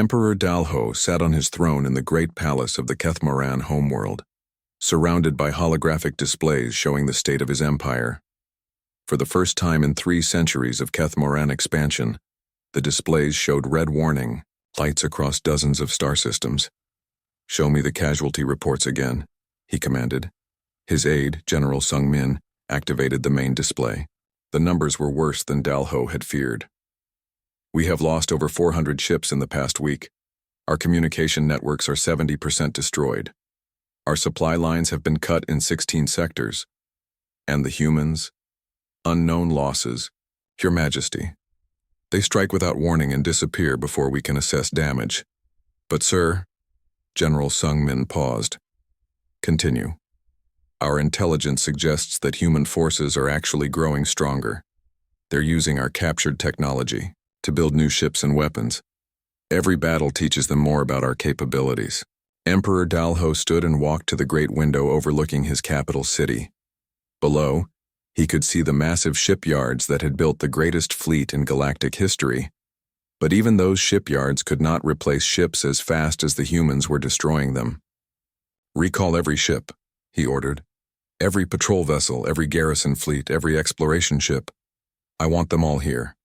Emperor Dalho sat on his throne in the great palace of the Kethmoran homeworld, surrounded by holographic displays showing the state of his empire. For the first time in 3 centuries of Kethmoran expansion, the displays showed red warning lights across dozens of star systems. "Show me the casualty reports again," he commanded. His aide, General Sung Min, activated the main display. The numbers were worse than Dalho had feared. "We have lost over 400 ships in the past week. Our communication networks are 70% destroyed. Our supply lines have been cut in 16 sectors. And the humans? Unknown losses, Your Majesty. They strike without warning and disappear before we can assess damage. But sir," General Sung Min paused. "Continue. Our intelligence suggests that human forces are actually growing stronger. They're using our captured technology to build new ships and weapons. Every battle teaches them more about our capabilities." Emperor Dalho stood and walked to the great window overlooking his capital city. Below, he could see the massive shipyards that had built the greatest fleet in galactic history. But even those shipyards could not replace ships as fast as the humans were destroying them. "Recall every ship," he ordered. "Every patrol vessel, every garrison fleet, every exploration ship. I want them all here."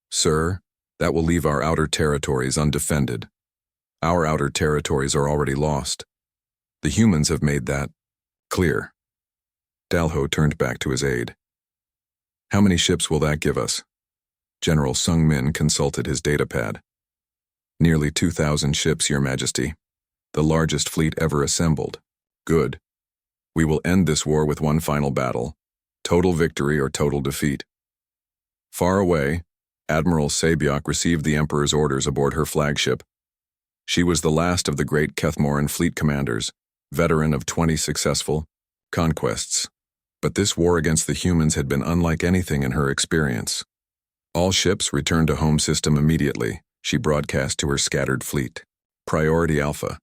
"Sir, that will leave our outer territories undefended. Our outer territories are already lost. The humans have made that clear." Dalho turned back to his aide. "How many ships will that give us?" General Sung Min consulted his datapad. "Nearly 2,000 ships, Your Majesty. The largest fleet ever assembled." "Good. We will end this war with one final battle. Total victory or total defeat." Far away, Admiral Sabyok received the Emperor's orders aboard her flagship. She was the last of the great Kethmoran fleet commanders, veteran of 20 successful conquests. But this war against the humans had been unlike anything in her experience. "All ships return to home system immediately," she broadcast to her scattered fleet. "Priority Alpha."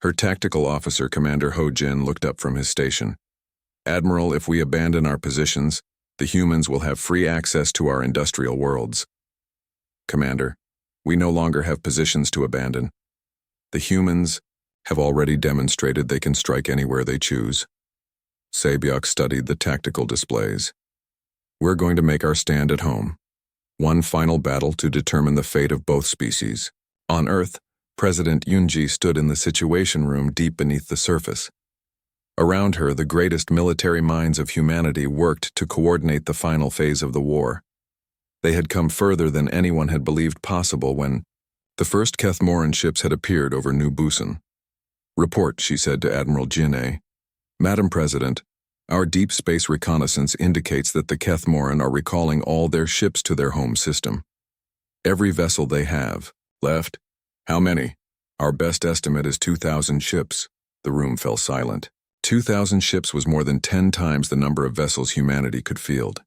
Her tactical officer, Commander Ho Jin, looked up from his station. "Admiral, if we abandon our positions, the humans will have free access to our industrial worlds." "Commander, we no longer have positions to abandon. The humans have already demonstrated they can strike anywhere they choose." Sabyok studied the tactical displays. "We're going to make our stand at home. One final battle to determine the fate of both species." On Earth, President Yoonji stood in the Situation Room deep beneath the surface. Around her, the greatest military minds of humanity worked to coordinate the final phase of the war. They had come further than anyone had believed possible when the first Kethmoran ships had appeared over New Busan. "Report," she said to Admiral Jin-A. "Madam President, our deep space reconnaissance indicates that the Kethmoran are recalling all their ships to their home system. Every vessel they have left." "How many?" "Our best estimate is 2,000 ships." The room fell silent. 2,000 ships was more than 10 times the number of vessels humanity could field.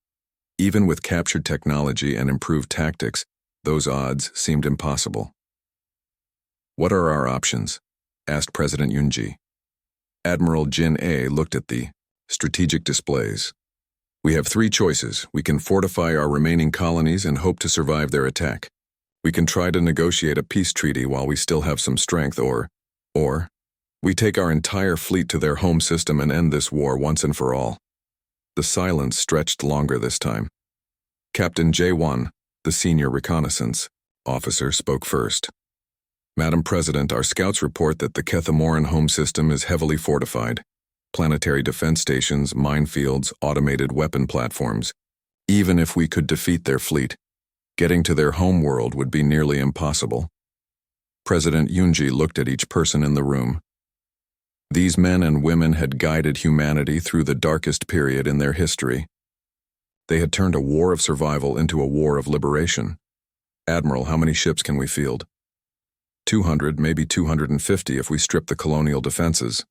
Even with captured technology and improved tactics, those odds seemed impossible. "What are our options?" asked President Yoonji. Admiral Jin-A looked at the strategic displays. "We have 3 choices. We can fortify our remaining colonies and hope to survive their attack. We can try to negotiate a peace treaty while we still have some strength, or we take our entire fleet to their home system and end this war once and for all." The silence stretched longer this time. Captain J1, the senior reconnaissance officer, spoke first. "Madam President, our scouts report that the Kethmoran home system is heavily fortified. Planetary defense stations, minefields, automated weapon platforms. Even if we could defeat their fleet, getting to their home world would be nearly impossible." President Yoonji looked at each person in the room. These men and women had guided humanity through the darkest period in their history. They had turned a war of survival into a war of liberation. "Admiral, how many ships can we field?" 200, maybe 250 if we strip the colonial defenses.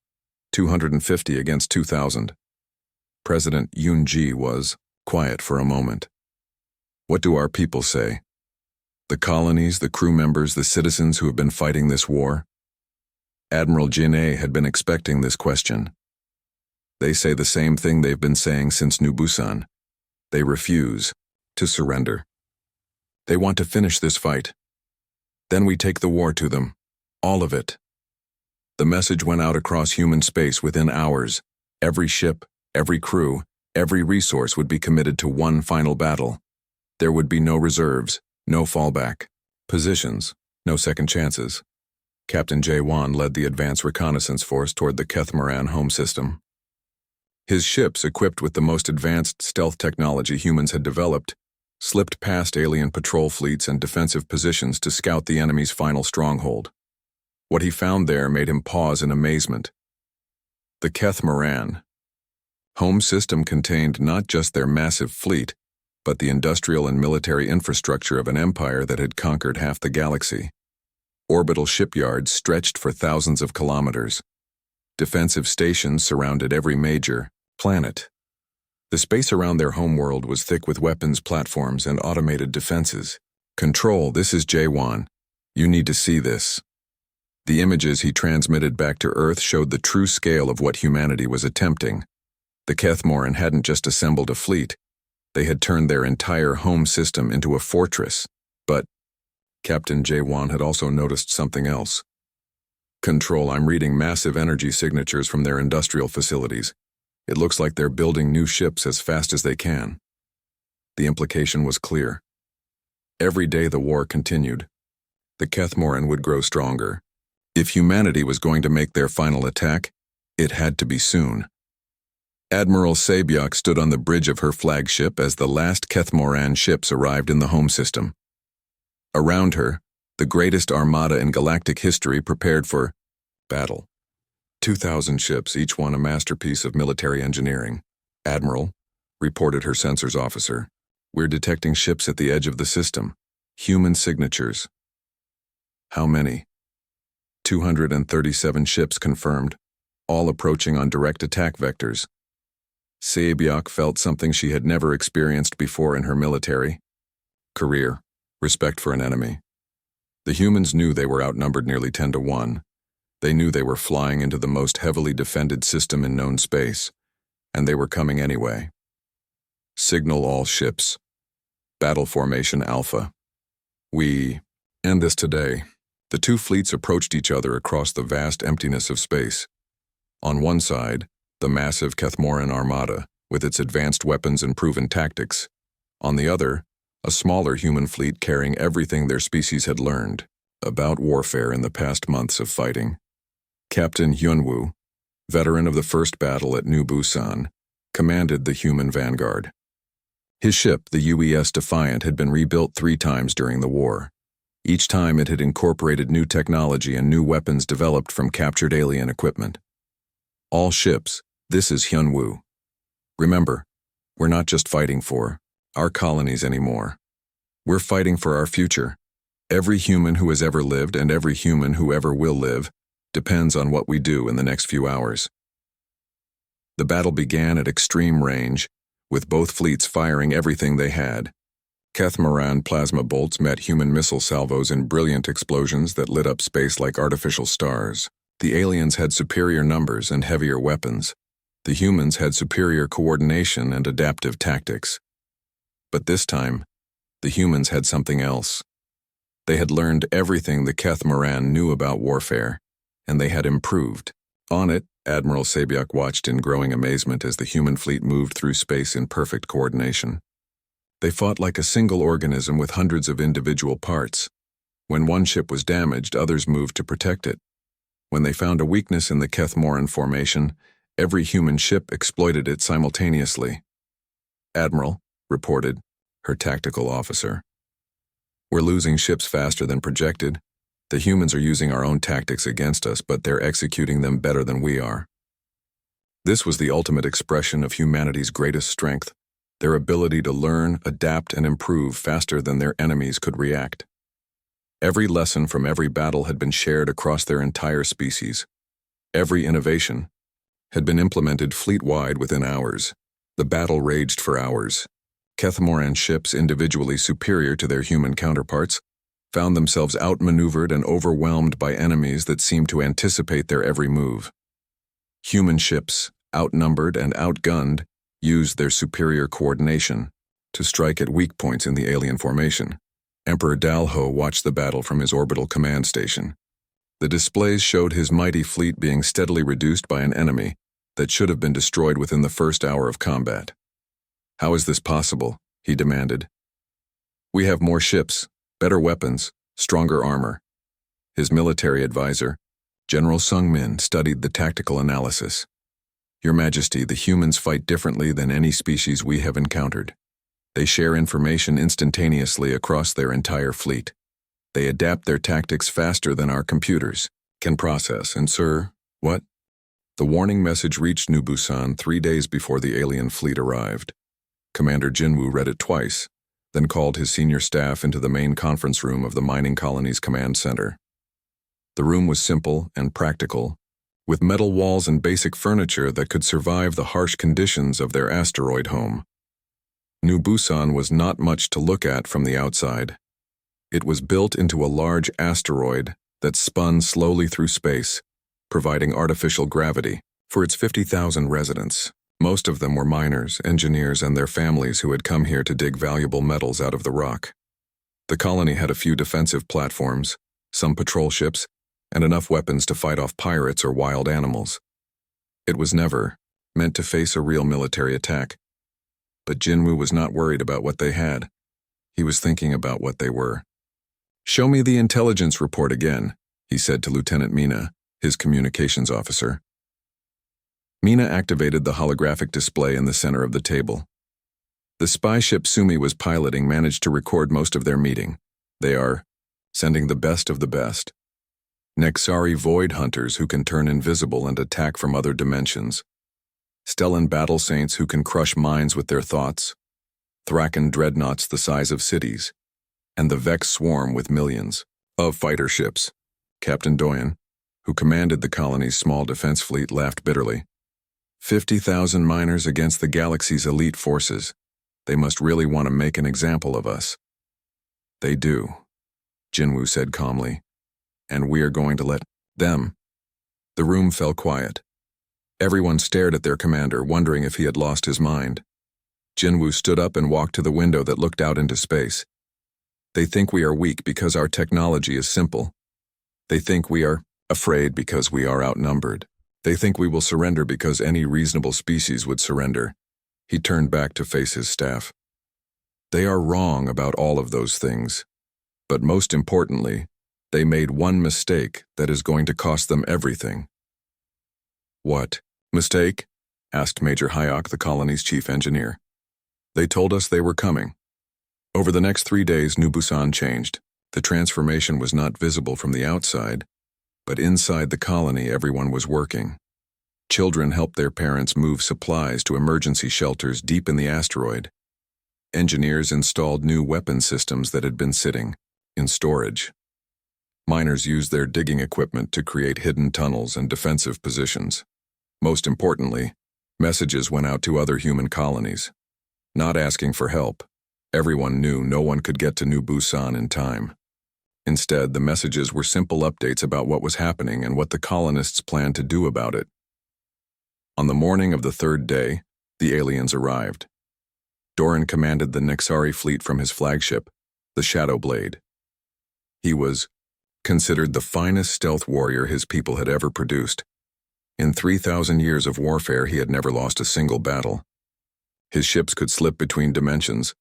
250 against 2,000. President Yoonji was quiet for a moment. "What do our people say? The colonies, the crew members, the citizens who have been fighting this war?" Admiral Jin-A had been expecting this question. "They say the same thing they've been saying since New Busan. They refuse to surrender. They want to finish this fight." Then we take the war to them. All of it. The message went out across human space within hours. Every ship, every crew, every resource would be committed to one final battle. There would be no reserves, no fallback. Positions, no second chances. Captain J. Wan led the advance reconnaissance force toward the Kethmoran home system. His ships, equipped with the most advanced stealth technology humans had developed, slipped past alien patrol fleets and defensive positions to scout the enemy's final stronghold. What he found there made him pause in amazement. The Kethmoran home system contained not just their massive fleet, but the industrial and military infrastructure of an empire that had conquered half the galaxy. Orbital shipyards stretched for thousands of kilometers. Defensive stations surrounded every major planet. The space around their homeworld was thick with weapons platforms and automated defenses. Control, this is J1. You need to see this. The images he transmitted back to Earth showed the true scale of what humanity was attempting. The Kethmoran hadn't just assembled a fleet. They had turned their entire home system into a fortress. But Captain J1 had also noticed something else. Control, I'm reading massive energy signatures from their industrial facilities. It looks like they're building new ships as fast as they can. The implication was clear. Every day the war continued. The Kethmoran would grow stronger. If humanity was going to make their final attack, it had to be soon. Admiral Sabiak stood on the bridge of her flagship as the last Kethmoran ships arrived in the home system. Around her, the greatest armada in galactic history prepared for battle. 2,000 ships, each one a masterpiece of military engineering. Admiral, reported her sensors officer, we're detecting ships at the edge of the system. Human signatures. How many? 237 ships confirmed, all approaching on direct attack vectors. Sabiak felt something she had never experienced before in her military career, respect for an enemy. The humans knew they were outnumbered nearly 10 to 1. They knew they were flying into the most heavily defended system in known space, and they were coming anyway. Signal all ships. Battle Formation Alpha. We end this today. The two fleets approached each other across the vast emptiness of space. On one side, the massive Kethmoran armada, with its advanced weapons and proven tactics. On the other, a smaller human fleet carrying everything their species had learned about warfare in the past months of fighting. Captain Hyunwoo, veteran of the first battle at New Busan, commanded the human vanguard. His ship, the UES Defiant, had been rebuilt 3 times during the war. Each time it had incorporated new technology and new weapons developed from captured alien equipment. All ships, this is Hyunwoo. Remember, we're not just fighting for our colonies anymore. We're fighting for our future. Every human who has ever lived and every human who ever will live depends on what we do in the next few hours. The battle began at extreme range, with both fleets firing everything they had. Kethmoran plasma bolts met human missile salvos in brilliant explosions that lit up space like artificial stars. The aliens had superior numbers and heavier weapons. The humans had superior coordination and adaptive tactics. But this time, the humans had something else. They had learned everything the Kethmoran knew about warfare, and they had improved. On it, Admiral Sabiak watched in growing amazement as the human fleet moved through space in perfect coordination. They fought like a single organism with hundreds of individual parts. When one ship was damaged, others moved to protect it. When they found a weakness in the Kethmoran formation, every human ship exploited it simultaneously. Admiral, reported her tactical officer. We're losing ships faster than projected. The humans are using our own tactics against us, but they're executing them better than we are. This was the ultimate expression of humanity's greatest strength, their ability to learn, adapt, and improve faster than their enemies could react. Every lesson from every battle had been shared across their entire species. Every innovation had been implemented fleet-wide within hours. The battle raged for hours. Kethmoran ships, individually superior to their human counterparts, found themselves outmaneuvered and overwhelmed by enemies that seemed to anticipate their every move. Human ships, outnumbered and outgunned, used their superior coordination to strike at weak points in the alien formation. Emperor Dalho watched the battle from his orbital command station. The displays showed his mighty fleet being steadily reduced by an enemy that should have been destroyed within the first hour of combat. "How is this possible?" he demanded. "We have more ships, better weapons, stronger armor." His military advisor, General Sung Min, studied the tactical analysis. "Your Majesty, the humans fight differently than any species we have encountered. They share information instantaneously across their entire fleet. They adapt their tactics faster than our computers can process, and sir, what?" The warning message reached New Busan 3 days before the alien fleet arrived. Commander Jinwoo read it twice, then called his senior staff into the main conference room of the mining colony's command center. The room was simple and practical, with metal walls and basic furniture that could survive the harsh conditions of their asteroid home. New Busan was not much to look at from the outside. It was built into a large asteroid that spun slowly through space, providing artificial gravity for its 50,000 residents. Most of them were miners, engineers, and their families who had come here to dig valuable metals out of the rock. The colony had a few defensive platforms, some patrol ships, and enough weapons to fight off pirates or wild animals. It was never meant to face a real military attack. But Jinwoo was not worried about what they had. He was thinking about what they were. "Show me the intelligence report again," he said to Lieutenant Mina, his communications officer. Mina activated the holographic display in the center of the table. The spy ship Sumi was piloting managed to record most of their meeting. They are sending the best of the best. Nexari void hunters who can turn invisible and attack from other dimensions. Stellan battle saints who can crush minds with their thoughts. Thraken dreadnoughts the size of cities. And the Vex swarm with millions of fighter ships. Captain Doyen, who commanded the colony's small defense fleet, laughed bitterly. 50,000 miners against the galaxy's elite forces. They must really want to make an example of us. "They do," Jinwoo said calmly. "And we are going to let them." The room fell quiet. Everyone stared at their commander, wondering if he had lost his mind. Jinwoo stood up and walked to the window that looked out into space. "They think we are weak because our technology is simple. They think we are afraid because we are outnumbered. They think we will surrender because any reasonable species would surrender." He turned back to face his staff. "They are wrong about all of those things. But most importantly, they made one mistake that is going to cost them everything." "What mistake?" asked Major Hayok, the colony's chief engineer. "They told us they were coming." Over the next 3 days, New Busan changed. The transformation was not visible from the outside, but inside the colony everyone was working. Children helped their parents move supplies to emergency shelters deep in the asteroid. Engineers installed new weapon systems that had been sitting in storage. Miners used their digging equipment to create hidden tunnels and defensive positions. Most importantly, messages went out to other human colonies. Not asking for help, everyone knew no one could get to New Busan in time. Instead, the messages were simple updates about what was happening and what the colonists planned to do about it. On the morning of the 3rd day, the aliens arrived. Doran commanded the Nexari fleet from his flagship, the Shadow Blade. He was considered the finest stealth warrior his people had ever produced. In 3,000 years of warfare, he had never lost a single battle. His ships could slip between dimensions,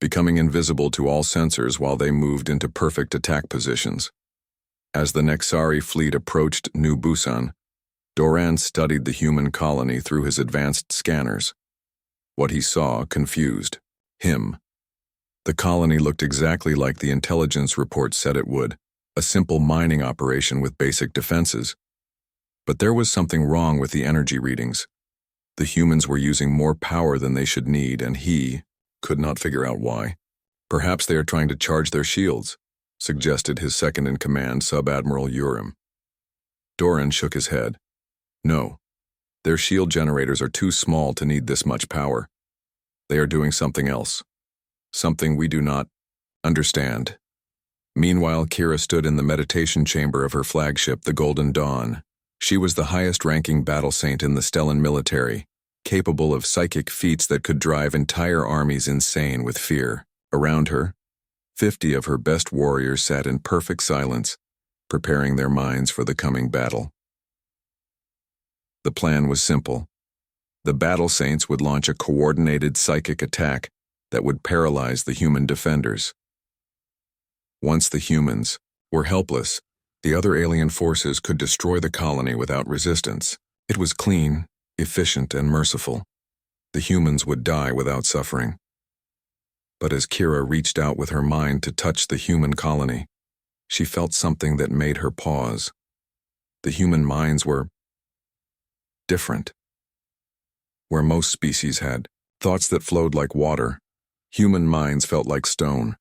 becoming invisible to all sensors while they moved into perfect attack positions. As the Nexari fleet approached New Busan, Doran studied the human colony through his advanced scanners. What he saw confused him. The colony looked exactly like the intelligence report said it would, a simple mining operation with basic defenses. But there was something wrong with the energy readings. The humans were using more power than they should need, and he could not figure out why. "Perhaps they are trying to charge their shields," suggested his second-in-command, Sub-Admiral Urim. Doran shook his head. "No, their shield generators are too small to need this much power. They are doing something else. Something we do not understand." Meanwhile, Kira stood in the meditation chamber of her flagship, the Golden Dawn. She was the highest-ranking battle saint in the Stellan military, capable of psychic feats that could drive entire armies insane with fear. Around her, 50 of her best warriors sat in perfect silence, preparing their minds for the coming battle. The plan was simple. The Battle Saints would launch a coordinated psychic attack that would paralyze the human defenders. Once the humans were helpless, the other alien forces could destroy the colony without resistance. It was clean, efficient, and merciful. The humans would die without suffering. But as Kira reached out with her mind to touch the human colony, she felt something that made her pause. The human minds were different. Where most species had thoughts that flowed like water, human minds felt like stone,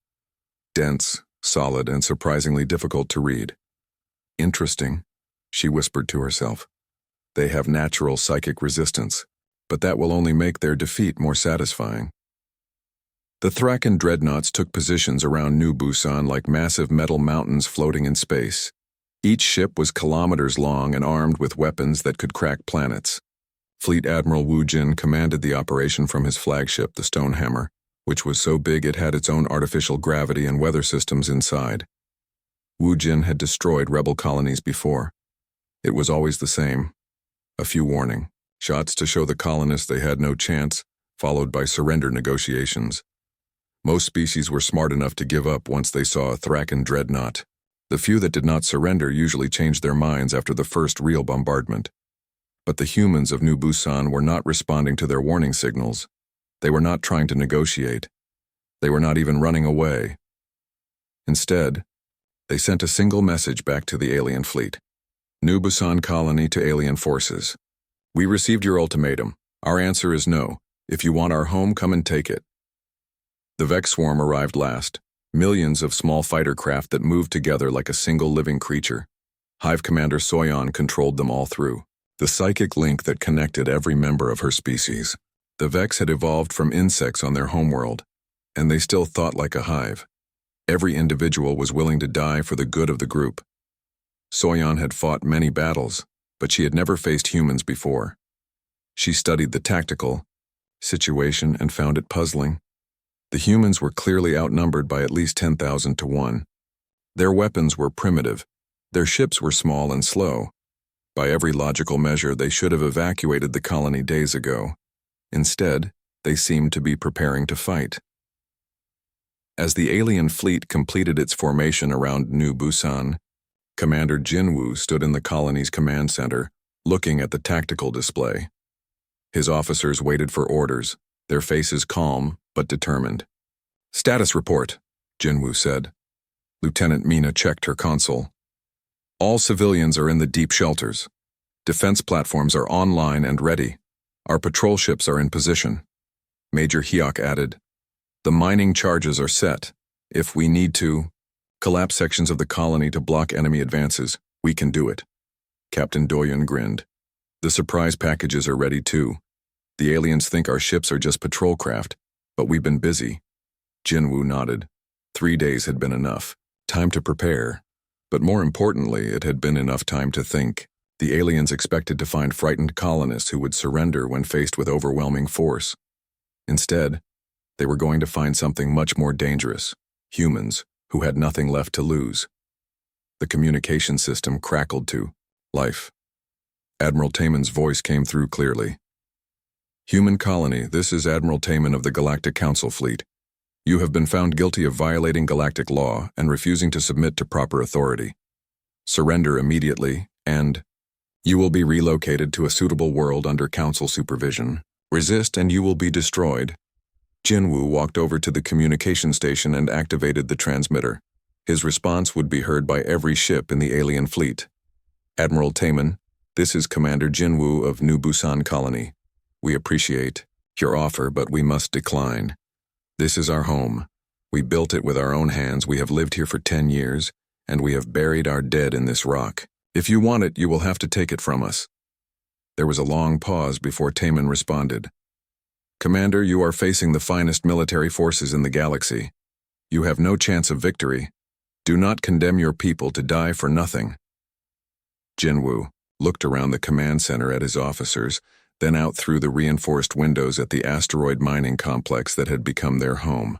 dense, solid, and surprisingly difficult to read. Interesting, she whispered to herself. They have natural psychic resistance, but that will only make their defeat more satisfying. The Thraken dreadnoughts took positions around New Busan like massive metal mountains floating in space. Each ship was kilometers long and armed with weapons that could crack planets. Fleet Admiral Wu Jin commanded the operation from his flagship, the Stonehammer, which was so big it had its own artificial gravity and weather systems inside. Wu Jin had destroyed rebel colonies before. It was always the same. A few warning shots to show the colonists they had no chance, followed by surrender negotiations. Most species were smart enough to give up once they saw a Thraken dreadnought. The few that did not surrender usually changed their minds after the first real bombardment. But the humans of New Busan were not responding to their warning signals. They were not trying to negotiate. They were not even running away. Instead, they sent a single message back to the alien fleet. New Busan colony to alien forces. We received your ultimatum. Our answer is no. If you want our home, come and take it. The Vex swarm arrived last. Millions of small fighter craft that moved together like a single living creature. Hive Commander Soyeon controlled them all through. The psychic link that connected every member of her species. The Vex had evolved from insects on their homeworld, and they still thought like a hive. Every individual was willing to die for the good of the group. Soyeon had fought many battles, but she had never faced humans before. She studied the tactical situation and found it puzzling. The humans were clearly outnumbered by at least 10,000 to 1. Their weapons were primitive. Their ships were small and slow. By every logical measure, they should have evacuated the colony days ago. Instead, they seemed to be preparing to fight. As the alien fleet completed its formation around New Busan, Commander Jinwoo stood in the colony's command center, looking at the tactical display. His officers waited for orders, their faces calm but determined. "Status report," Jinwoo said. Lieutenant Mina checked her console. "All civilians are in the deep shelters. Defense platforms are online and ready. Our patrol ships are in position." Major Hyok added, "The mining charges are set. If we need to collapse sections of the colony to block enemy advances, we can do it." Captain Doyen grinned. "The surprise packages are ready too. The aliens think our ships are just patrol craft, but we've been busy." Jinwoo nodded. 3 days had been enough. Time to prepare. But more importantly, it had been enough time to think. The aliens expected to find frightened colonists who would surrender when faced with overwhelming force. Instead, they were going to find something much more dangerous: humans who had nothing left to lose. The communication system crackled to life. Admiral Taman's voice came through clearly. "Human colony, this is Admiral Taman of the Galactic Council Fleet. You have been found guilty of violating galactic law and refusing to submit to proper authority. Surrender immediately, and you will be relocated to a suitable world under Council supervision. Resist and you will be destroyed." Jinwoo walked over to the communication station and activated the transmitter. His response would be heard by every ship in the alien fleet. "Admiral Taman, this is Commander Jinwoo of New Busan Colony. We appreciate your offer, but we must decline. This is our home. We built it with our own hands. We have lived here for 10 years, and we have buried our dead in this rock. If you want it, you will have to take it from us." There was a long pause before Taman responded. "Commander, you are facing the finest military forces in the galaxy. You have no chance of victory. Do not condemn your people to die for nothing." Jinwoo looked around the command center at his officers, then out through the reinforced windows at the asteroid mining complex that had become their home.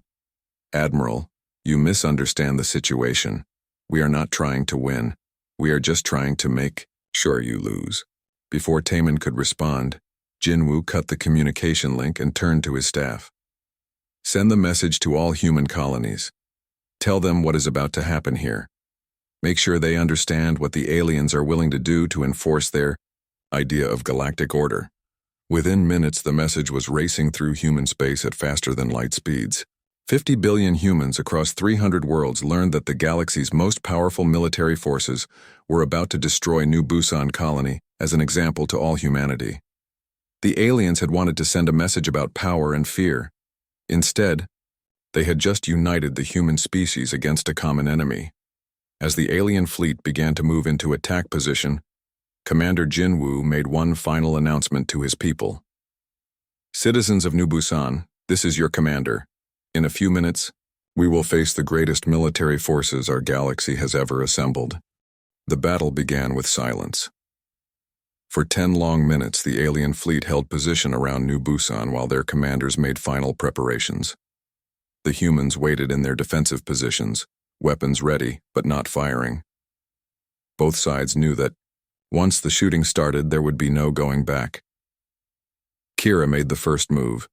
"Admiral, You misunderstand the situation. We are not trying to win. We are just trying to make sure you lose." Before Taemin could respond, Jinwoo cut the communication link and turned to his staff. "Send the message to all human colonies. Tell them what is about to happen here. Make sure they understand what the aliens are willing to do to enforce their idea of galactic order." Within minutes, the message was racing through human space at faster than light speeds. 50 billion humans across 300 worlds learned that the galaxy's most powerful military forces were about to destroy New Busan colony as an example to all humanity. The aliens had wanted to send a message about power and fear. Instead, they had just united the human species against a common enemy. As the alien fleet began to move into attack position, Commander Jinwoo made one final announcement to his people. "Citizens of New Busan, this is your commander. In a few minutes, we will face the greatest military forces our galaxy has ever assembled." The battle began with silence. For 10 long minutes, the alien fleet held position around New Busan while their commanders made final preparations. The humans waited in their defensive positions, weapons ready but not firing. Both sides knew that once the shooting started, there would be no going back. Kira made the first move.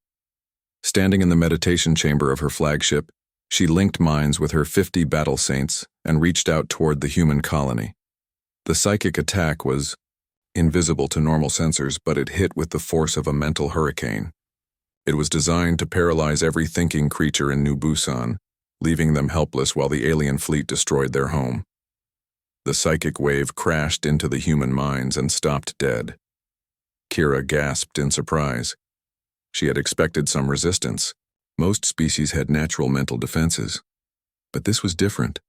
Standing in the meditation chamber of her flagship, she linked minds with her 50 battle saints and reached out toward the human colony. The psychic attack was invisible to normal sensors, but it hit with the force of a mental hurricane. It was designed to paralyze every thinking creature in New Busan, leaving them helpless while the alien fleet destroyed their home. The psychic wave crashed into the human minds and stopped dead. Kira gasped in surprise. She had expected some resistance. Most species had natural mental defenses. But this was different.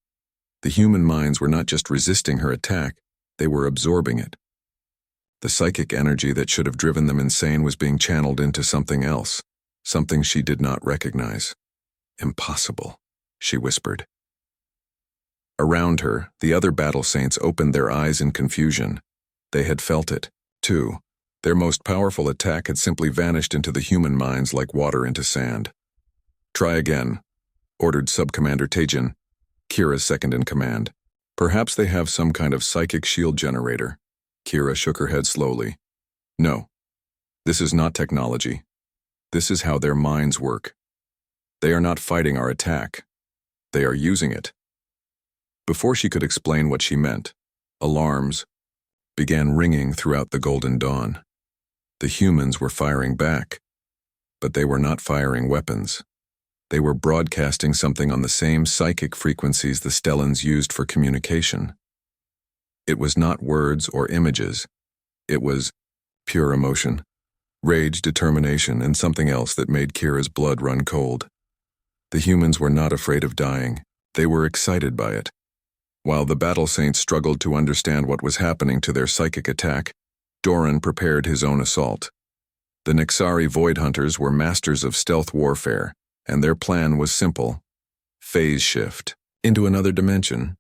The human minds were not just resisting her attack, they were absorbing it. The psychic energy that should have driven them insane was being channeled into something else, something she did not recognize. "Impossible," she whispered. Around her, the other battle saints opened their eyes in confusion. They had felt it, too. Their most powerful attack had simply vanished into the human minds like water into sand. "Try again," ordered Sub-Commander Taejin, Kira's second-in-command. "Perhaps they have some kind of psychic shield generator." Kira shook her head slowly. "No. This is not technology. This is how their minds work. They are not fighting our attack. They are using it." Before she could explain what she meant, alarms began ringing throughout the Golden Dawn. The humans were firing back, but they were not firing weapons. They were broadcasting something on the same psychic frequencies the Stellans used for communication. It was not words or images. It was pure emotion, rage, determination, and something else that made Kira's blood run cold. The humans were not afraid of dying. They were excited by it. While the battle saints struggled to understand what was happening to their psychic attack, Doran prepared his own assault. The Nexari Void Hunters were masters of stealth warfare, and their plan was simple: phase shift into another dimension,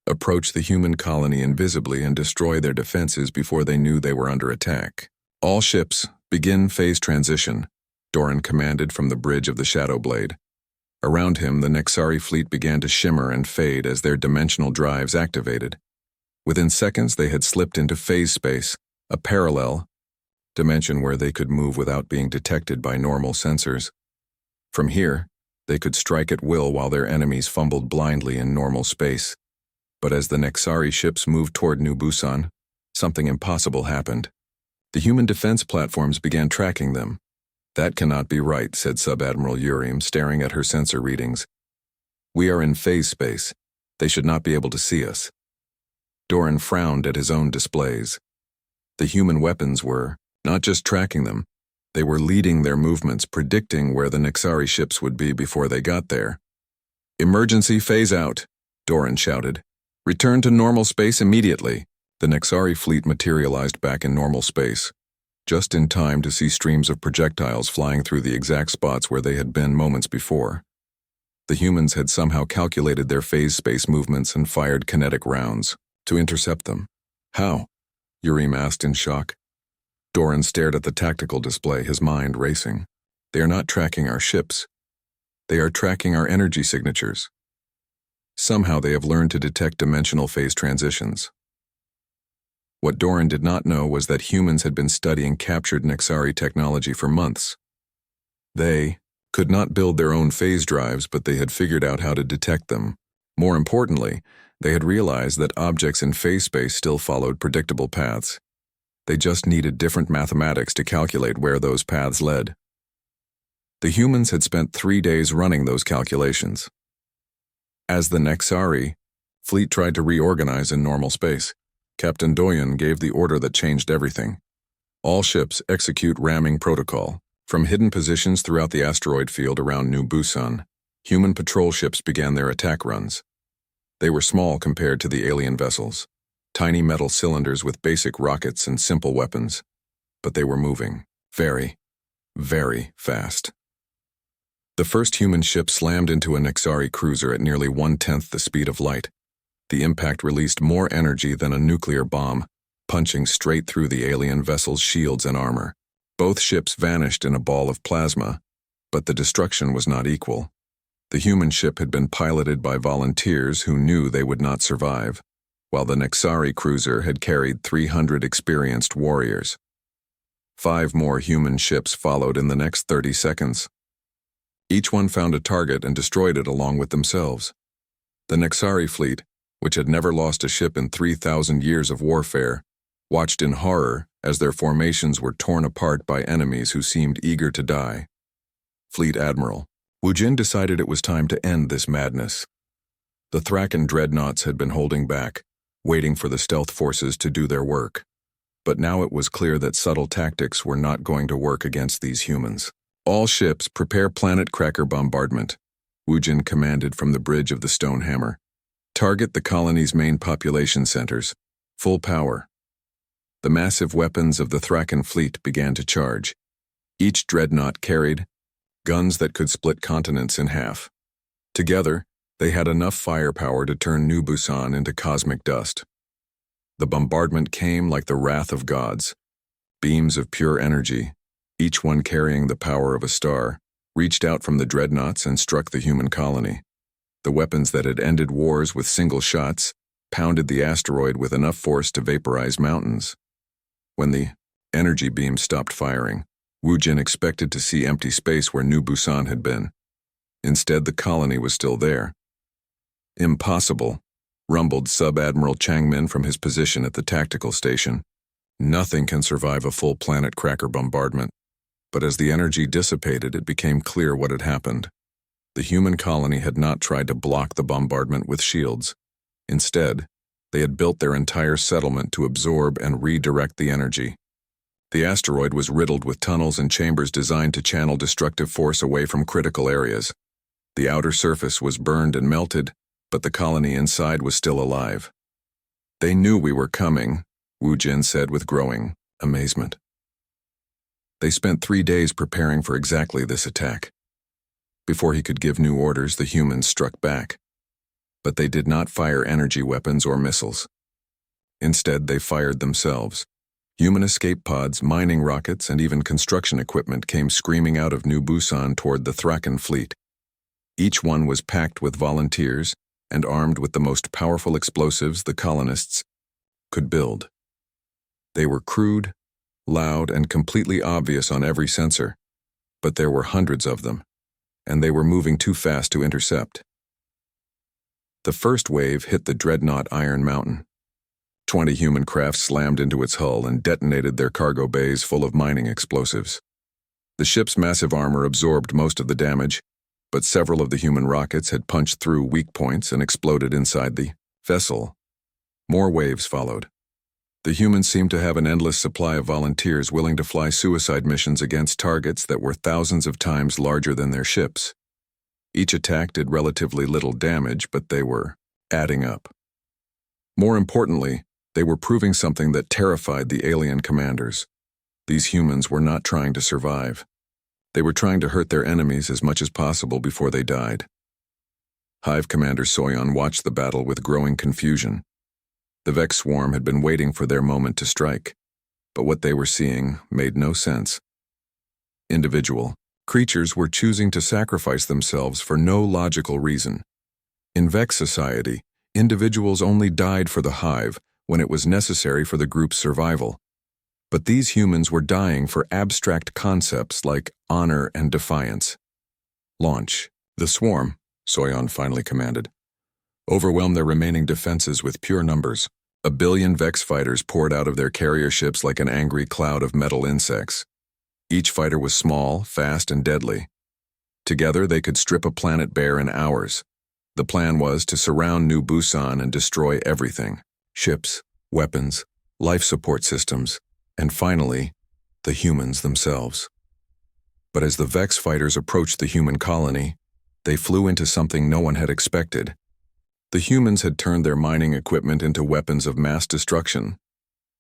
approach the human colony invisibly and destroy their defenses before they knew they were under attack. "All ships, begin phase transition," Doran commanded from the bridge of the Shadow Blade. Around him, the Nexari fleet began to shimmer and fade as their dimensional drives activated. Within seconds, they had slipped into phase space, a parallel dimension where they could move without being detected by normal sensors. From here, they could strike at will while their enemies fumbled blindly in normal space. But as the Nexari ships moved toward New Busan, something impossible happened. The human defense platforms began tracking them. "That cannot be right," said Sub-Admiral Urim, staring at her sensor readings. "We are in phase space. They should not be able to see us." Doran frowned at his own displays. The human weapons were not just tracking them, they were leading their movements, predicting where the Nexari ships would be before they got there. "Emergency phase out," Doran shouted. "Return to normal space immediately." The Nexari fleet materialized back in normal space, just in time to see streams of projectiles flying through the exact spots where they had been moments before. The humans had somehow calculated their phase space movements and fired kinetic rounds to intercept them. "How?" Urim asked in shock. Doran stared at the tactical display, his mind racing. "They are not tracking our ships. They are tracking our energy signatures. Somehow they have learned to detect dimensional phase transitions. What Doran did not know was that humans had been studying captured Nexari technology for months. They could not build their own phase drives, but they had figured out how to detect them. More importantly, they had realized that objects in phase space still followed predictable paths. They just needed different mathematics to calculate where those paths led. The humans had spent 3 days running those calculations. As the Nexari fleet tried to reorganize in normal space, Captain Doyen gave the order that changed everything. All ships execute ramming protocol. From hidden positions throughout the asteroid field around New Busan, human patrol ships began their attack runs. They were small compared to the alien vessels, tiny metal cylinders with basic rockets and simple weapons, but they were moving very, very fast. The first human ship slammed into a Nexari cruiser at nearly 1/10 the speed of light. The impact released more energy than a nuclear bomb, punching straight through the alien vessel's shields and armor. Both ships vanished in a ball of plasma, but the destruction was not equal. The human ship had been piloted by volunteers who knew they would not survive, while the Nexari cruiser had carried 300 experienced warriors. 5 more human ships followed in the next 30 seconds. Each one found a target and destroyed it along with themselves. The Nexari fleet, which had never lost a ship in 3,000 years of warfare, watched in horror as their formations were torn apart by enemies who seemed eager to die. Fleet Admiral Wu Jin decided it was time to end this madness. The Thraken dreadnoughts had been holding back, waiting for the stealth forces to do their work. But now it was clear that subtle tactics were not going to work against these humans. All ships prepare planet cracker bombardment, Wu Jin commanded from the bridge of the Stone Hammer. Target the colony's main population centers. Full power. The massive weapons of the Thraken fleet began to charge. Each dreadnought carried guns that could split continents in half. Together, they had enough firepower to turn New Busan into cosmic dust. The bombardment came like the wrath of gods. Beams of pure energy, each one carrying the power of a star, reached out from the dreadnoughts and struck the human colony. The weapons that had ended wars with single shots pounded the asteroid with enough force to vaporize mountains. When the energy beams stopped firing, Wu Jin expected to see empty space where New Busan had been. Instead, the colony was still there. Impossible, rumbled Sub-Admiral Changmin from his position at the tactical station. Nothing can survive a full planet cracker bombardment. But as the energy dissipated, it became clear what had happened. The human colony had not tried to block the bombardment with shields. Instead, they had built their entire settlement to absorb and redirect the energy. The asteroid was riddled with tunnels and chambers designed to channel destructive force away from critical areas. The outer surface was burned and melted, but the colony inside was still alive. They knew we were coming, Wu Jin said with growing amazement. They spent 3 days preparing for exactly this attack. Before he could give new orders, the humans struck back. But they did not fire energy weapons or missiles. Instead, they fired themselves. Human escape pods, mining rockets, and even construction equipment came screaming out of New Busan toward the Thraken fleet. Each one was packed with volunteers and armed with the most powerful explosives the colonists could build. They were crude, loud, and completely obvious on every sensor, but there were hundreds of them, and they were moving too fast to intercept. The first wave hit the dreadnought Iron Mountain. 20 human craft slammed into its hull and detonated their cargo bays full of mining explosives. The ship's massive armor absorbed most of the damage, but several of the human rockets had punched through weak points and exploded inside the vessel. More waves followed. The humans seemed to have an endless supply of volunteers willing to fly suicide missions against targets that were thousands of times larger than their ships. Each attack did relatively little damage, but they were adding up. More importantly, they were proving something that terrified the alien commanders. These humans were not trying to survive. They were trying to hurt their enemies as much as possible before they died. Hive Commander Soyon watched the battle with growing confusion. The Vex swarm had been waiting for their moment to strike, but what they were seeing made no sense. Individual creatures were choosing to sacrifice themselves for no logical reason. In Vex society, individuals only died for the hive when it was necessary for the group's survival. But these humans were dying for abstract concepts like honor and defiance. Launch. The swarm, Soyon finally commanded. Overwhelm their remaining defenses with pure numbers. 1 billion Vex fighters poured out of their carrier ships like an angry cloud of metal insects. Each fighter was small, fast, and deadly. Together, they could strip a planet bare in hours. The plan was to surround New Busan and destroy everything: ships, weapons, life support systems, and finally, the humans themselves. But as the Vex fighters approached the human colony, they flew into something no one had expected. The humans had turned their mining equipment into weapons of mass destruction.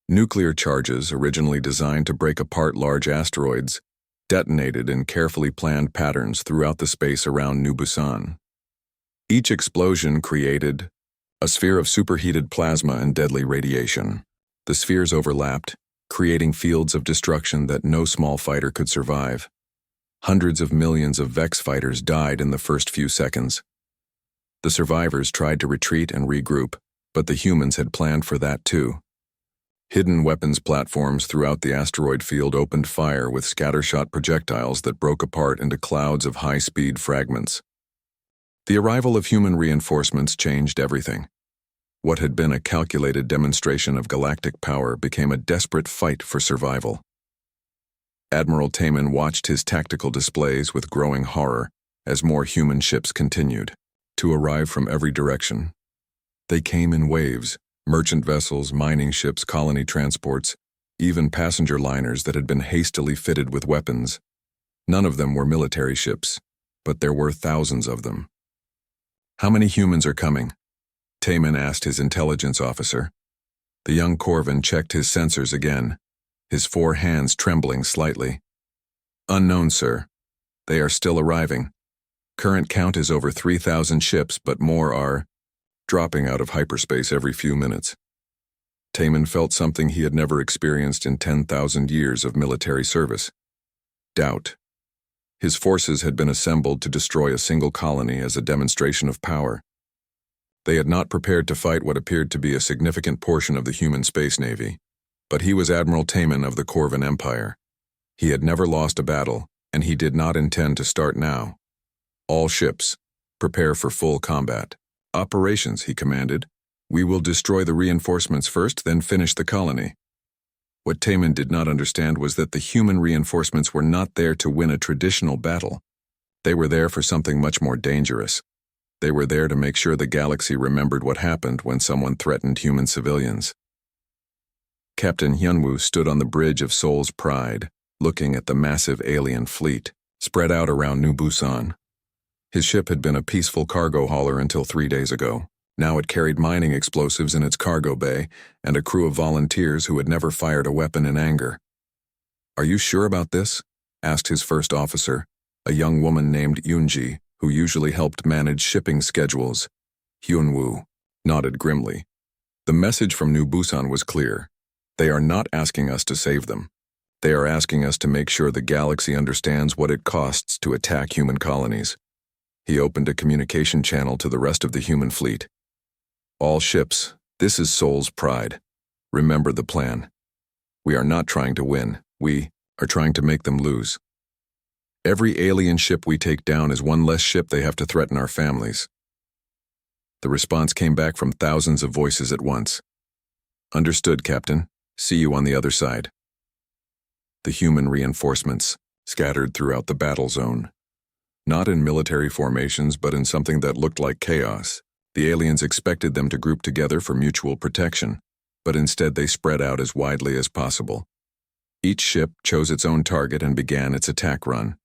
Nuclear charges, originally designed to break apart large asteroids, detonated in carefully planned patterns throughout the space around New Busan. Each explosion created a sphere of superheated plasma and deadly radiation. The spheres overlapped, creating fields of destruction that no small fighter could survive. Hundreds of millions of Vex fighters died in the first few seconds. The survivors tried to retreat and regroup, but the humans had planned for that too. Hidden weapons platforms throughout the asteroid field opened fire with scattershot projectiles that broke apart into clouds of high-speed fragments. The arrival of human reinforcements changed everything. What had been a calculated demonstration of galactic power became a desperate fight for survival. Admiral Taman watched his tactical displays with growing horror as more human ships continued to arrive from every direction. They came in waves: merchant vessels, mining ships, colony transports, even passenger liners that had been hastily fitted with weapons. None of them were military ships, but there were thousands of them. "How many humans are coming?" Taman asked his intelligence officer. The young Corvin checked his sensors again, his 4 hands trembling slightly. "Unknown, sir. They are still arriving. Current count is over 3,000 ships, but more are dropping out of hyperspace every few minutes." Taman felt something he had never experienced in 10,000 years of military service: doubt. His forces had been assembled to destroy a single colony as a demonstration of power. They had not prepared to fight what appeared to be a significant portion of the human space navy. But he was Admiral Taman of the Corvin Empire. He had never lost a battle, and he did not intend to start now. "All ships, prepare for full combat. Operations," he commanded. "We will destroy the reinforcements first, then finish the colony." What Taman did not understand was that the human reinforcements were not there to win a traditional battle. They were there for something much more dangerous. They were there to make sure the galaxy remembered what happened when someone threatened human civilians. Captain Hyunwoo stood on the bridge of Seoul's Pride, looking at the massive alien fleet spread out around New Busan. His ship had been a peaceful cargo hauler until 3 days ago. Now it carried mining explosives in its cargo bay and a crew of volunteers who had never fired a weapon in anger. "Are you sure about this?" asked his first officer, a young woman named Yoonji, who usually helped manage shipping schedules. Hyunwoo nodded grimly. The message from New Busan was clear. They are not asking us to save them. They are asking us to make sure the galaxy understands what it costs to attack human colonies. He opened a communication channel to the rest of the human fleet. "All ships, this is Seoul's Pride. Remember the plan. We are not trying to win. We are trying to make them lose. Every alien ship we take down is one less ship they have to threaten our families." The response came back from thousands of voices at once. "Understood, Captain. See you on the other side." The human reinforcements scattered throughout the battle zone. Not in military formations, but in something that looked like chaos. The aliens expected them to group together for mutual protection, but instead they spread out as widely as possible. Each ship chose its own target and began its attack run.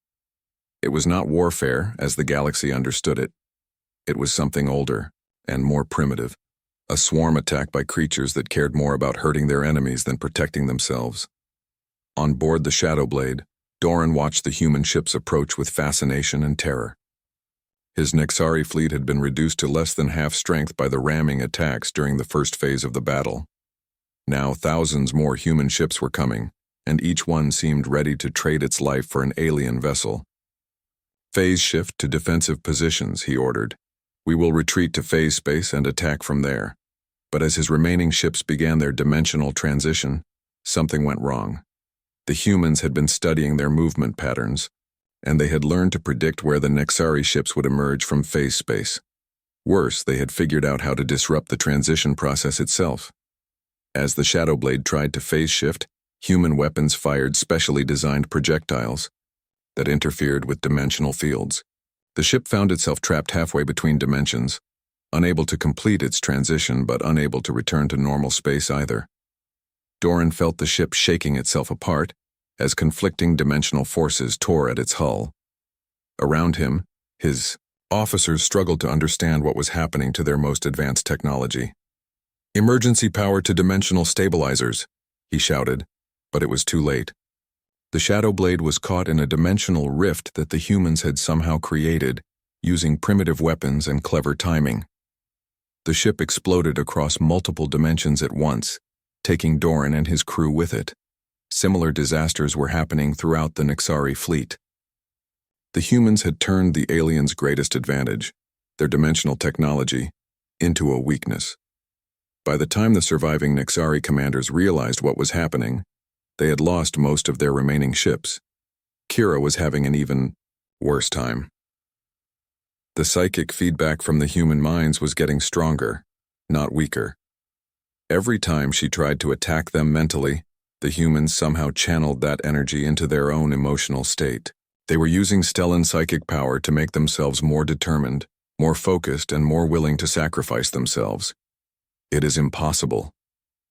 It was not warfare as the galaxy understood it. It was something older and more primitive, a swarm attack by creatures that cared more about hurting their enemies than protecting themselves. On board the Shadowblade, Doran watched the human ships approach with fascination and terror. His Nexari fleet had been reduced to less than half strength by the ramming attacks during the first phase of the battle. Now thousands more human ships were coming, and each one seemed ready to trade its life for an alien vessel. "Phase shift to defensive positions," he ordered. We will retreat to phase space and attack from there. But as his remaining ships began their dimensional transition, something went wrong. The humans had been studying their movement patterns, and they had learned to predict where the Nexari ships would emerge from phase space. Worse, they had figured out how to disrupt the transition process itself. As the Shadow Blade tried to phase shift, human weapons fired specially designed projectiles that interfered with dimensional fields. The ship found itself trapped halfway between dimensions, unable to complete its transition but unable to return to normal space either. Doran felt the ship shaking itself apart as conflicting dimensional forces tore at its hull. Around him, his officers struggled to understand what was happening to their most advanced technology. "Emergency power to dimensional stabilizers," he shouted, but it was too late. The Shadow Blade was caught in a dimensional rift that the humans had somehow created, using primitive weapons and clever timing. The ship exploded across multiple dimensions at once, taking Doran and his crew with it. Similar disasters were happening throughout the Nexari fleet. The humans had turned the aliens' greatest advantage, their dimensional technology, into a weakness. By the time the surviving Nexari commanders realized what was happening, they had lost most of their remaining ships. Kira was having an even worse time. The psychic feedback from the human minds was getting stronger, not weaker. Every time she tried to attack them mentally, the humans somehow channeled that energy into their own emotional state. They were using Stellan psychic power to make themselves more determined, more focused, and more willing to sacrifice themselves. "It is impossible,"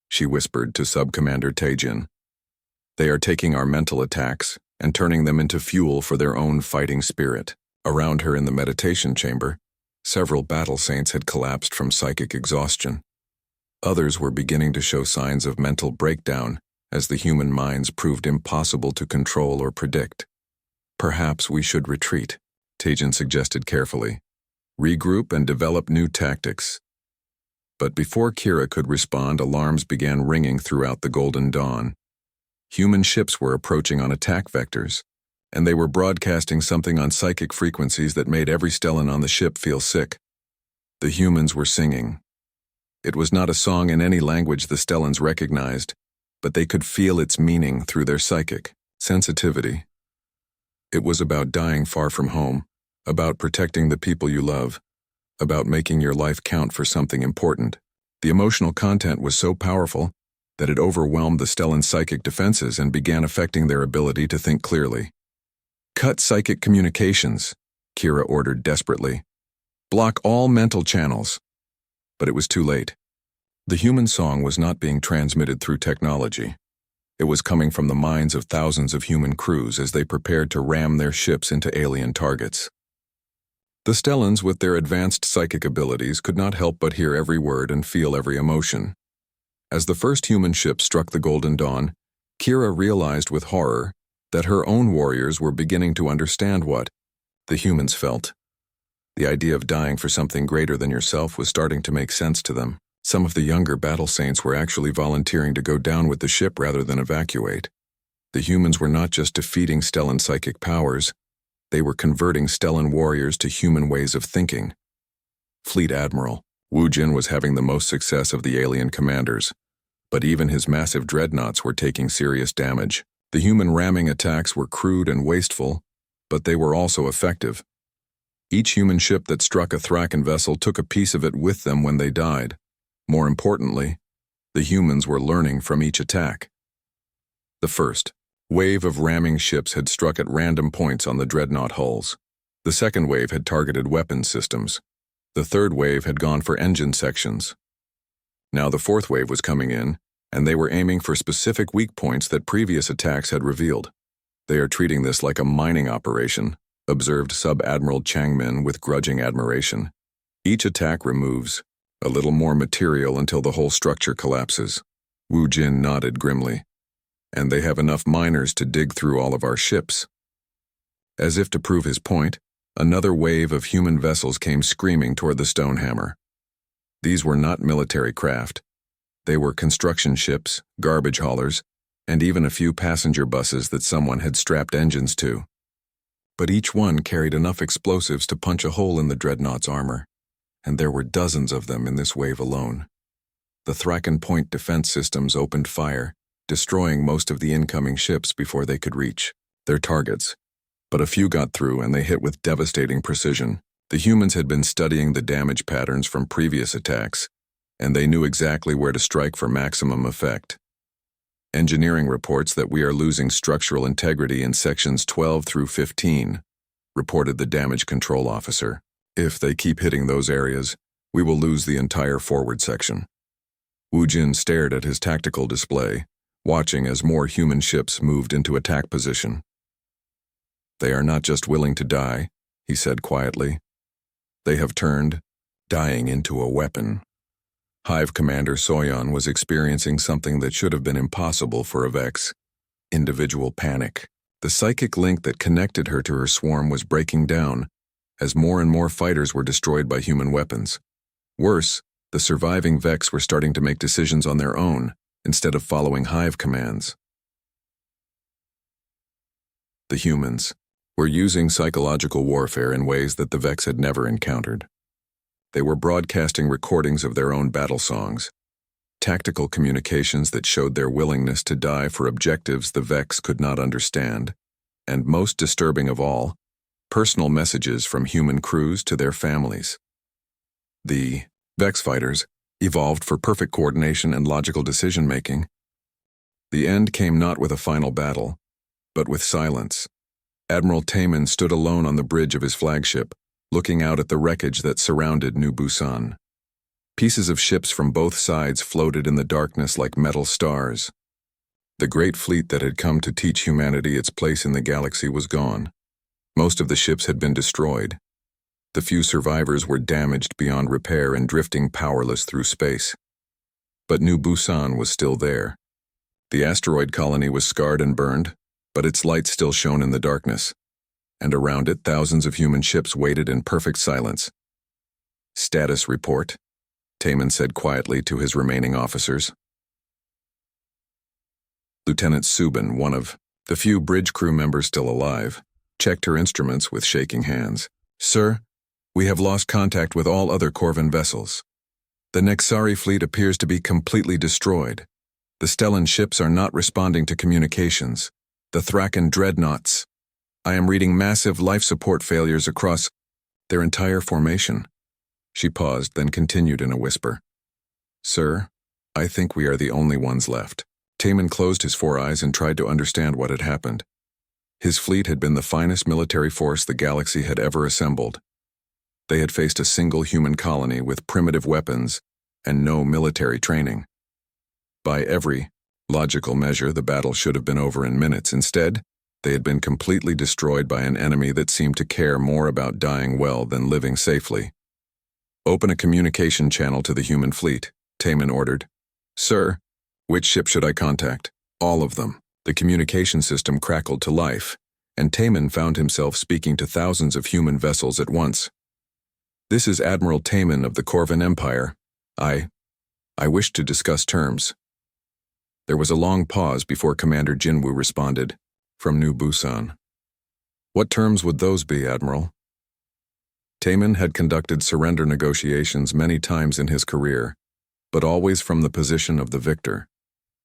she whispered to Sub-Commander Tajin. "They are taking our mental attacks and turning them into fuel for their own fighting spirit." Around her in the meditation chamber, several battle saints had collapsed from psychic exhaustion. Others were beginning to show signs of mental breakdown as the human minds proved impossible to control or predict. "Perhaps we should retreat," Tajin suggested carefully. "Regroup and develop new tactics." But before Kira could respond, alarms began ringing throughout the Golden Dawn. Human ships were approaching on attack vectors, and they were broadcasting something on psychic frequencies that made every Stellan on the ship feel sick. The humans were singing. It was not a song in any language the Stellans recognized, but they could feel its meaning through their psychic sensitivity. It was about dying far from home, about protecting the people you love, about making your life count for something important. The emotional content was so powerful that it overwhelmed the Stellan psychic defenses and began affecting their ability to think clearly. "Cut psychic communications," Kira ordered desperately. "Block all mental channels." But it was too late. The human song was not being transmitted through technology. It was coming from the minds of thousands of human crews as they prepared to ram their ships into alien targets. The Stellans, with their advanced psychic abilities, could not help but hear every word and feel every emotion. As the first human ship struck the Golden Dawn, Kira realized with horror that her own warriors were beginning to understand what the humans felt. The idea of dying for something greater than yourself was starting to make sense to them. Some of the younger battle saints were actually volunteering to go down with the ship rather than evacuate. The humans were not just defeating Stellan psychic powers, they were converting Stellan warriors to human ways of thinking. Fleet Admiral Wu Jin was having the most success of the alien commanders, but even his massive dreadnoughts were taking serious damage. The human ramming attacks were crude and wasteful, but they were also effective. Each human ship that struck a Thraken vessel took a piece of it with them when they died. More importantly, the humans were learning from each attack. The first wave of ramming ships had struck at random points on the dreadnought hulls. The second wave had targeted weapons systems. The third wave had gone for engine sections. Now the fourth wave was coming in, and they were aiming for specific weak points that previous attacks had revealed. "They are treating this like a mining operation," observed Sub-Admiral Changmin with grudging admiration. "Each attack removes a little more material until the whole structure collapses." Wu Jin nodded grimly. "And they have enough miners to dig through all of our ships." As if to prove his point, another wave of human vessels came screaming toward the Stonehammer. These were not military craft. They were construction ships, garbage haulers, and even a few passenger buses that someone had strapped engines to. But each one carried enough explosives to punch a hole in the dreadnought's armor. and there were dozens of them in this wave alone. The Thraken Point defense systems opened fire, destroying most of the incoming ships before they could reach their targets. But a few got through and they hit with devastating precision. The humans had been studying the damage patterns from previous attacks, and they knew exactly where to strike for maximum effect. Engineering reports that we are losing structural integrity in sections 12 through 15, reported the damage control officer. If they keep hitting those areas, we will lose the entire forward section. Wu Jin stared at his tactical display, watching as more human ships moved into attack position. They are not just willing to die, he said quietly. They have turned dying into a weapon. Hive Commander Soyeon was experiencing something that should have been impossible for a Vex: individual panic. The psychic link that connected her to her swarm was breaking down as more and more fighters were destroyed by human weapons. Worse, the surviving Vex were starting to make decisions on their own instead of following Hive commands. The humans were using psychological warfare in ways that the Vex had never encountered. They were broadcasting recordings of their own battle songs, tactical communications that showed their willingness to die for objectives the Vex could not understand, and most disturbing of all, personal messages from human crews to their families. The Vex fighters evolved for perfect coordination and logical decision-making. The end came not with a final battle, but with silence. Admiral Taemin stood alone on the bridge of his flagship, looking out at the wreckage that surrounded New Busan. Pieces of ships from both sides floated in the darkness like metal stars. The great fleet that had come to teach humanity its place in the galaxy was gone. Most of the ships had been destroyed. The few survivors were damaged beyond repair and drifting powerless through space. But New Busan was still there. The asteroid colony was scarred and burned, but its light still shone in the darkness, and around it thousands of human ships waited in perfect silence. "Status report," Taemin said quietly to his remaining officers. Lieutenant Subin, one of the few bridge crew members still alive, checked her instruments with shaking hands. "Sir, we have lost contact with all other Corvin vessels. The Nexari fleet appears to be completely destroyed. The Stellan ships are not responding to communications. The Thraken dreadnoughts. I am reading massive life support failures across their entire formation." She paused, then continued in a whisper. "Sir, I think we are the only ones left." Taemin closed his 4 eyes and tried to understand what had happened. His fleet had been the finest military force the galaxy had ever assembled. They had faced a single human colony with primitive weapons and no military training. By every logical measure, the battle should have been over in minutes. Instead, they had been completely destroyed by an enemy that seemed to care more about dying well than living safely. "Open a communication channel to the human fleet," Taemin ordered. "Sir, which ship should I contact?" "All of them." The communication system crackled to life, and Taemin found himself speaking to thousands of human vessels at once. "This is Admiral Taemin of the Corvin Empire. I wish to discuss terms." There was a long pause before Commander Jinwoo responded, from New Busan. "What terms would those be, Admiral?" Taemin had conducted surrender negotiations many times in his career, but always from the position of the victor.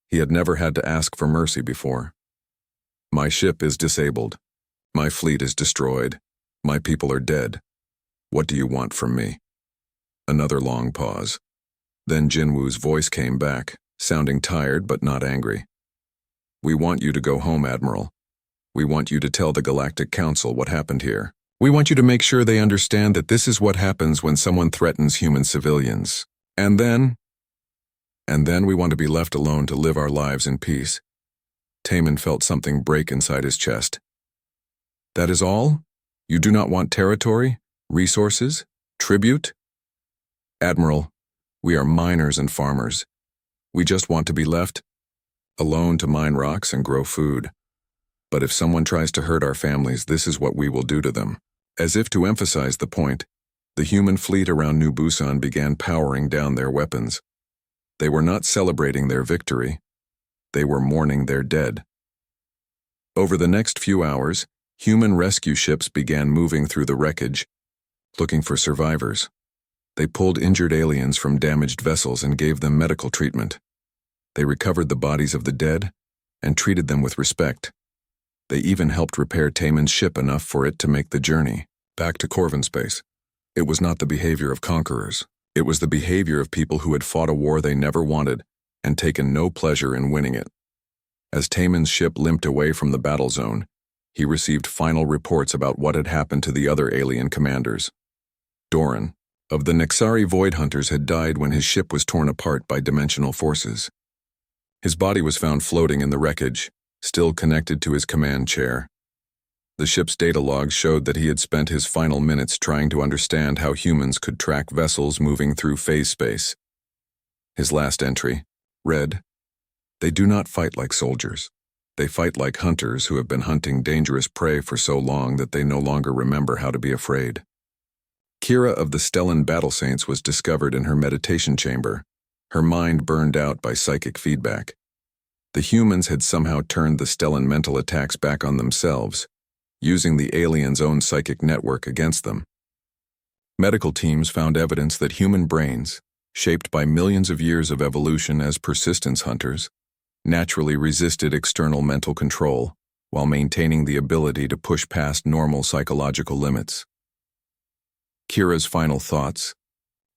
He had never had to ask for mercy before. "My ship is disabled. My fleet is destroyed. My people are dead. What do you want from me?" Another long pause. Then Jinwoo's voice came back, sounding tired but not angry. "We want you to go home, Admiral. We want you to tell the Galactic Council what happened here. We want you to make sure they understand that this is what happens when someone threatens human civilians. And then we want to be left alone to live our lives in peace." Taemin felt something break inside his chest. "That is all? You do not want territory, resources, tribute?" "Admiral, we are miners and farmers. We just want to be left alone to mine rocks and grow food. But if someone tries to hurt our families, this is what we will do to them." As if to emphasize the point, the human fleet around New Busan began powering down their weapons. They were not celebrating their victory. They were mourning their dead. Over the next few hours, human rescue ships began moving through the wreckage, looking for survivors. They pulled injured aliens from damaged vessels and gave them medical treatment. They recovered the bodies of the dead and treated them with respect. They even helped repair Taman's ship enough for it to make the journey back to Corvin space. It was not the behavior of conquerors. It was the behavior of people who had fought a war they never wanted and taken no pleasure in winning it. As Taman's ship limped away from the battle zone, he received final reports about what had happened to the other alien commanders. Doran, of the Nexari Void Hunters, had died when his ship was torn apart by dimensional forces. His body was found floating in the wreckage, still connected to his command chair. The ship's data logs showed that he had spent his final minutes trying to understand how humans could track vessels moving through phase space. His last entry read, "They do not fight like soldiers. They fight like hunters who have been hunting dangerous prey for so long that they no longer remember how to be afraid." Kira of the Stellan Battle Saints was discovered in her meditation chamber, her mind burned out by psychic feedback. The humans had somehow turned the Stellan mental attacks back on themselves, using the aliens' own psychic network against them. Medical teams found evidence that human brains, shaped by millions of years of evolution as persistence hunters, naturally resisted external mental control while maintaining the ability to push past normal psychological limits. Kira's final thoughts,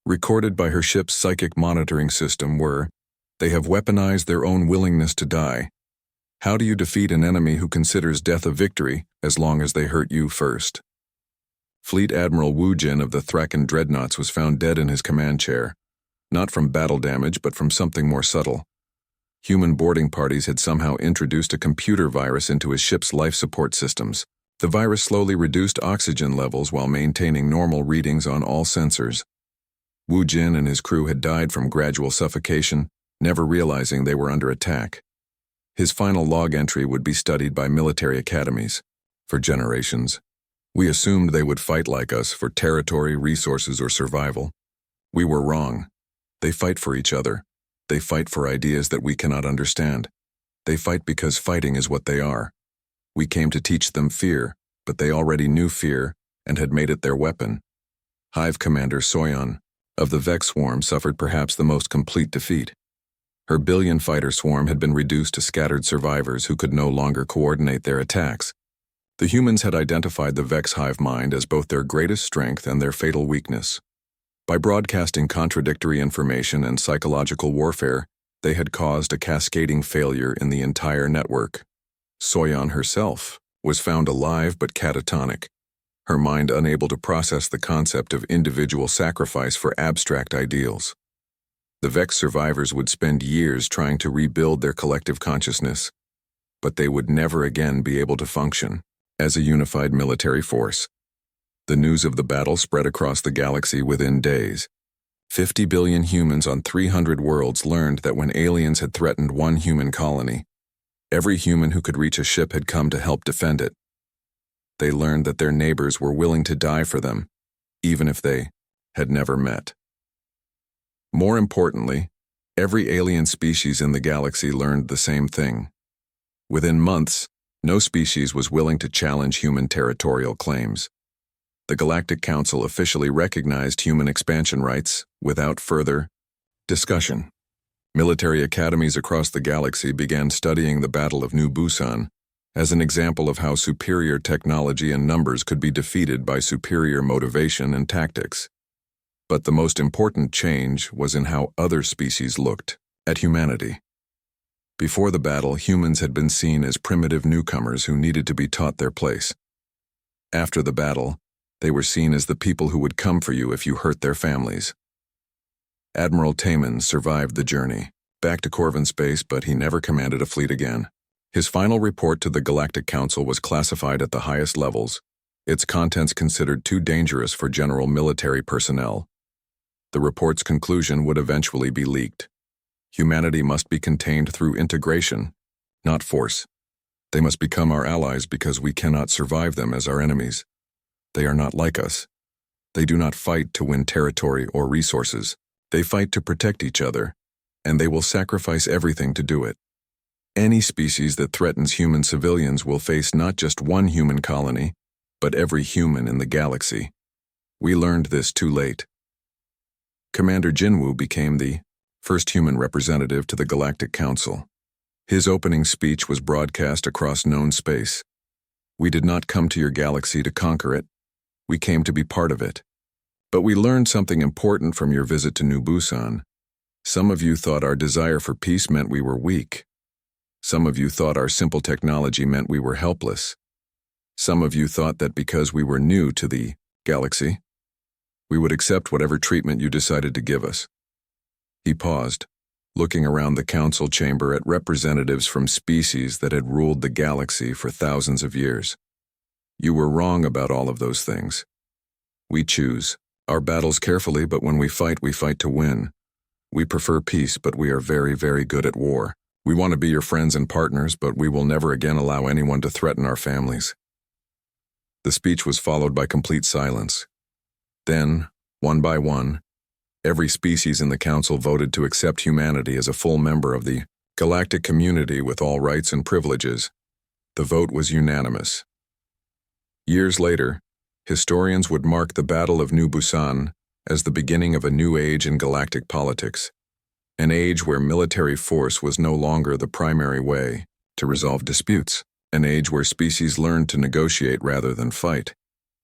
recorded by her ship's psychic monitoring system, were, "They have weaponized their own willingness to die. How do you defeat an enemy who considers death a victory as long as they hurt you first?" Fleet Admiral Wu Jin of the Thraken Dreadnoughts was found dead in his command chair, not from battle damage but from something more subtle. Human boarding parties had somehow introduced a computer virus into his ship's life support systems. The virus slowly reduced oxygen levels while maintaining normal readings on all sensors. Wu Jin and his crew had died from gradual suffocation, never realizing they were under attack. His final log entry would be studied by military academies. For generations, we assumed they would fight like us for territory, resources, or survival. We were wrong. They fight for each other. They fight for ideas that we cannot understand. They fight because fighting is what they are. We came to teach them fear, but they already knew fear and had made it their weapon. Hive Commander Soyon of the Vex Swarm suffered perhaps the most complete defeat. Her billion-fighter swarm had been reduced to scattered survivors who could no longer coordinate their attacks. The humans had identified the Vex hive mind as both their greatest strength and their fatal weakness. By broadcasting contradictory information and psychological warfare, they had caused a cascading failure in the entire network. Soyon herself was found alive but catatonic, her mind unable to process the concept of individual sacrifice for abstract ideals. The Vex survivors would spend years trying to rebuild their collective consciousness, but they would never again be able to function as a unified military force. The news of the battle spread across the galaxy within days. 50 billion humans on 300 worlds learned that when aliens had threatened one human colony, every human who could reach a ship had come to help defend it. They learned that their neighbors were willing to die for them, even if they had never met. More importantly, every alien species in the galaxy learned the same thing. Within months, no species was willing to challenge human territorial claims. The Galactic Council officially recognized human expansion rights without further discussion. Military academies across the galaxy began studying the Battle of New Busan as an example of how superior technology and numbers could be defeated by superior motivation and tactics. But the most important change was in how other species looked at humanity. Before the battle, humans had been seen as primitive newcomers who needed to be taught their place. After the battle, they were seen as the people who would come for you if you hurt their families. Admiral Taman survived the journey back to Corvin space, but he never commanded a fleet again. His final report to the Galactic Council was classified at the highest levels, its contents considered too dangerous for general military personnel. The report's conclusion would eventually be leaked. Humanity must be contained through integration, not force. They must become our allies because we cannot survive them as our enemies. They are not like us. They do not fight to win territory or resources. They fight to protect each other, and they will sacrifice everything to do it. Any species that threatens human civilians will face not just one human colony, but every human in the galaxy. We learned this too late. Commander Jinwoo became the first human representative to the Galactic Council. His opening speech was broadcast across known space. We did not come to your galaxy to conquer it. We came to be part of it. But we learned something important from your visit to New Busan. Some of you thought our desire for peace meant we were weak. Some of you thought our simple technology meant we were helpless. Some of you thought that because we were new to the galaxy, we would accept whatever treatment you decided to give us. He paused, looking around the council chamber at representatives from species that had ruled the galaxy for thousands of years. You were wrong about all of those things. We choose our battles carefully, but when we fight to win. We prefer peace, but we are very, very good at war. We want to be your friends and partners, but we will never again allow anyone to threaten our families. The speech was followed by complete silence. Then, one by one, every species in the council voted to accept humanity as a full member of the galactic community with all rights and privileges. The vote was unanimous. Years later, historians would mark the Battle of New Busan as the beginning of a new age in galactic politics, an age where military force was no longer the primary way to resolve disputes, an age where species learned to negotiate rather than fight,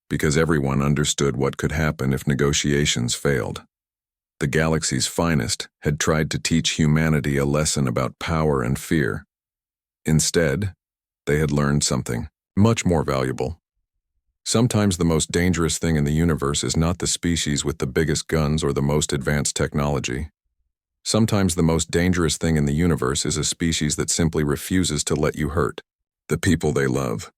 because everyone understood what could happen if negotiations failed. The galaxy's finest had tried to teach humanity a lesson about power and fear. Instead, they had learned something much more valuable. Sometimes the most dangerous thing in the universe is not the species with the biggest guns or the most advanced technology. Sometimes the most dangerous thing in the universe is a species that simply refuses to let you hurt the people they love.